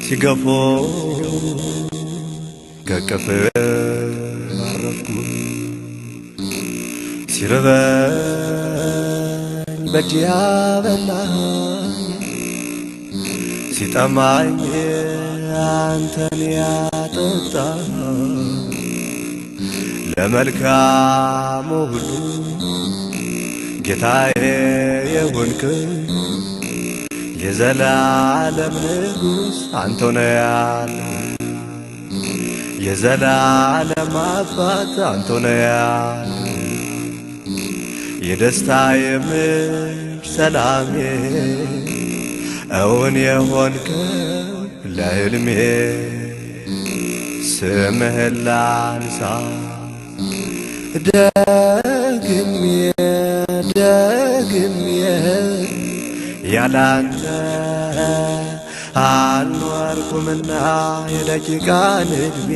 ሲገፎ ከቅፍ አረፍኩ ሲርበኝ በእጅ ያበላኝ ሲጠማኝ አንተን ያጠጣኝ ለመልካሙ ሁሉ ጌታዬ የሆንክ የዘላለም ንጉሥ አንተ ነህ ያለ የዘላለም አባት አንተ ነህ ያለ የደስታዬ ምንጭ ሰላሜ እውን የሆንከው ለሕልሜ ስምህን ላንሳ ደግሜ ያላንተ አልኖርኩምና የደቂቃን ዕድሜ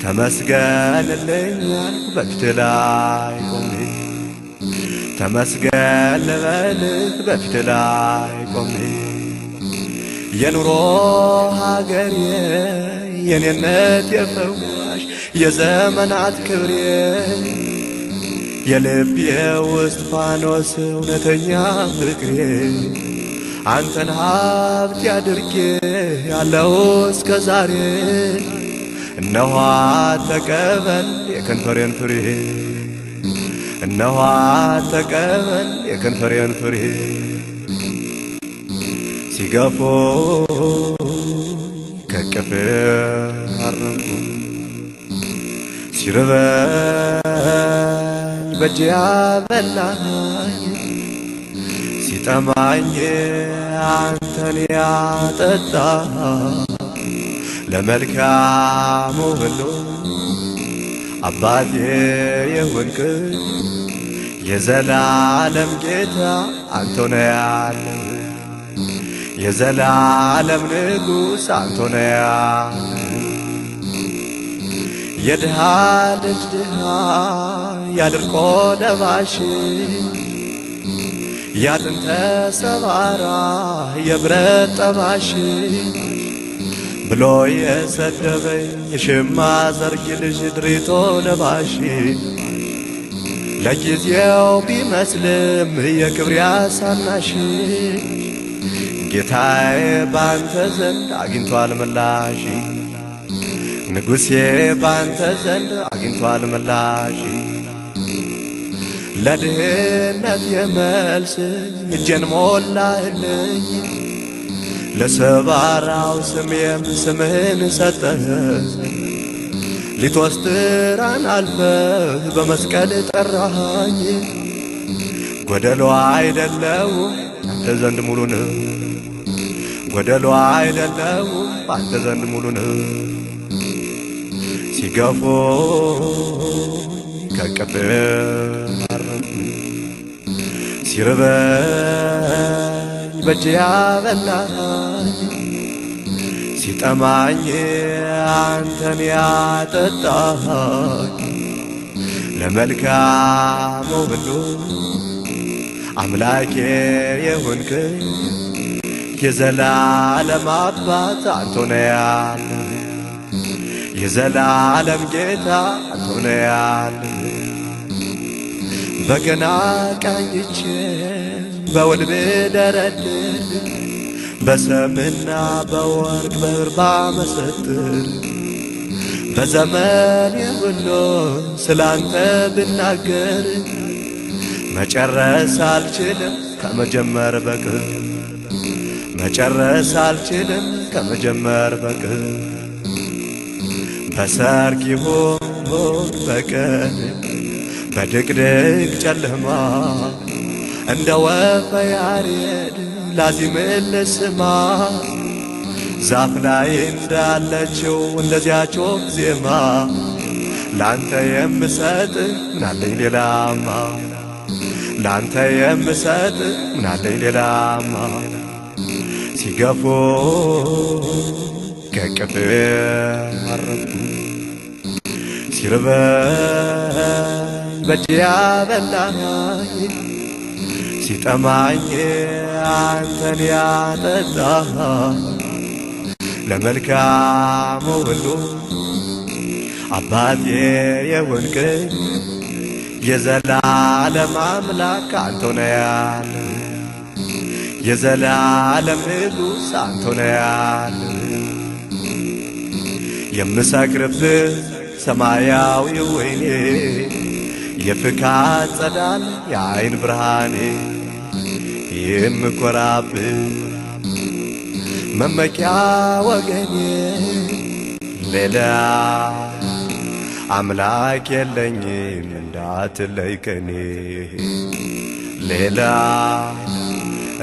ተመስገንልኝ በፊትህ ላይ ቆሜ ተመስገን ልበልህ በፊትህ ላይ ቆሜ የኑሮ ሀገሬ የኔነት የፈዋሽ የዘመናት ክብሬ የልቤ ውስጥ ፋኖስ እውነተኛ ፍቅሬ አንተን ሀብት ያድርጌ ያለው እስከ ዛሬ እነሆ ተቀበል የከንፈሬን ፍሬ እነሆ ተቀበል የከንፈሬን ፍሬ ሲገፎ ከቅፍ አረፍኩ ሲርበኝ በእጅ ያበላኝ ሲጠማኝ አንተን ያጠጣኝ ለመልካሙ ሁሉ አባቴ የሆንክ የዘላለም ጌታ አንተ ነህ ያለ የዘላለም ንጉሥ አንተ ነህ ያለ የድሃ ልጅ ድሃ ያድርቆ ለባሽ ያጥንተ ሰባራ የብረት ጠባሽ ብሎ የሰደበኝ የሽማ ዘርግ ልጅ ድሪቶ ለባሽ ለጊዜው ቢመስልም የክብሬ አሳናሽ ጌታዬ ባንተ ዘንድ አግኝቷል ምላሽ ንጉሴ ባንተ ዘንድ አግኝቷል ምላሽ ለድህነት የመልስ እጄን ሞላህልኝ ለሰባራው ስሜም ስምህን ሰጠህ ሊትወስትራን አልፈህ በመስቀል ጠራሃኝ ጎደሎ አይደለሁም አንተ ዘንድ ሙሉ ነህ ጎደሎ አይደለሁም አንተ ዘንድ ሙሉ ነህ ሲገፎ ከቅፍ አረፍኩ ሲርበኝ በእጅ ያበላኝ ሲጠማኝ አንተን ያጠጣኝ ለመልካሙ ሁሉ አምላኬ የሆንክ የዘላለም አባት አንተ ነህ ያለ የዘላለም ጌታ አንተ ነህ ያለ በገና ቃኝቼ በውል ብደረድር በሰምና በወርቅ በርባ መሰጥር በዘመን ሁሉ ስላንተ ብናገር መጨረስ አልችልም ከመጀመር በቅር መጨረስ አልችልም ከመጀመር በቅር በሰርክ ይሁን በቀን በድቅድቅ ጨለማ እንደ ወፈ ያሬድ ላዚምን ልስማ ዛፍ ላይ እንዳለችው እንደዚያች ወፍ ዜማ ላንተ የምሰጥ ምናለኝ ሌላማ ላንተ የምሰጥ ምናለኝ ሌላማ ሲገፎ ከቅፍ አረፍኩ ሲርበኝ በእጅ ያበላኝ ሲጠማኝ አንተን ያጠጣኝ ለመልካሙ ሁሉ አባቴ የሆንከኝ የዘላለም አምላክ አንተ ነህ ያለ የዘላለም ንጉሥ አንተ ነህ ያለ የምሰክርብህ ሰማያዊ ወይኔ የፍካት ጸዳል የዓይን ብርሃኔ የምኮራብህ መመኪያ ወገኔ ሌላ አምላክ የለኝም እንዳትለይ ከኔ ሌላ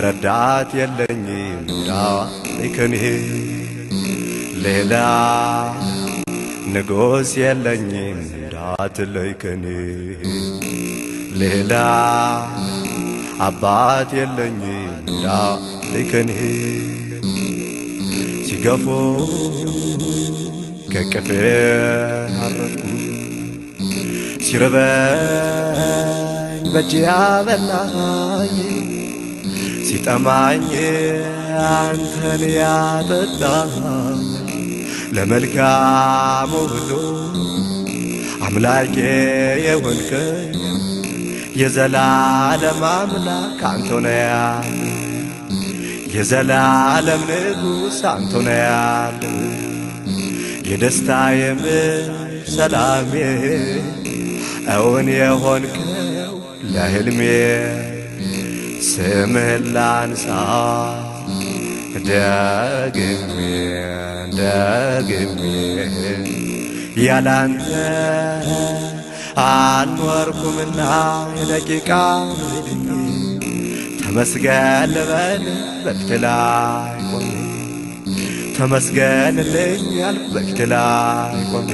ረዳት የለኝም እንዳትለይ ከኔ ሌላ ንጉሥ የለኝም እንዳትለይ ከኔ ሌላ አባት የለኝም እንዳትለይ ከኔ ሲገፉ ከቅፌ አረፍኩ ሲርበኝ በእጅ ያበላኝ ሲጠማኝ አንተን ያጠጣኝ ለመልካሙ ሁሉ አምላኬ የሆንከኝ የዘላለም አምላክ አንተ ነህ ያለ የዘላለም ንጉሥ አንተ ነህ ያለ የደስታዬ ምንጭ ሰላሜ እውን የሆንከው ለሕልሜ ስምህን ላንሳ ደግሜ ያላንተ አልኖርኩምና የደቂቃ ዕድሜ ተመስገን ልበል በፊት ላይ ቆሜ ተመስገንልኝ ያልኩ በፊት ላይ ቆሜ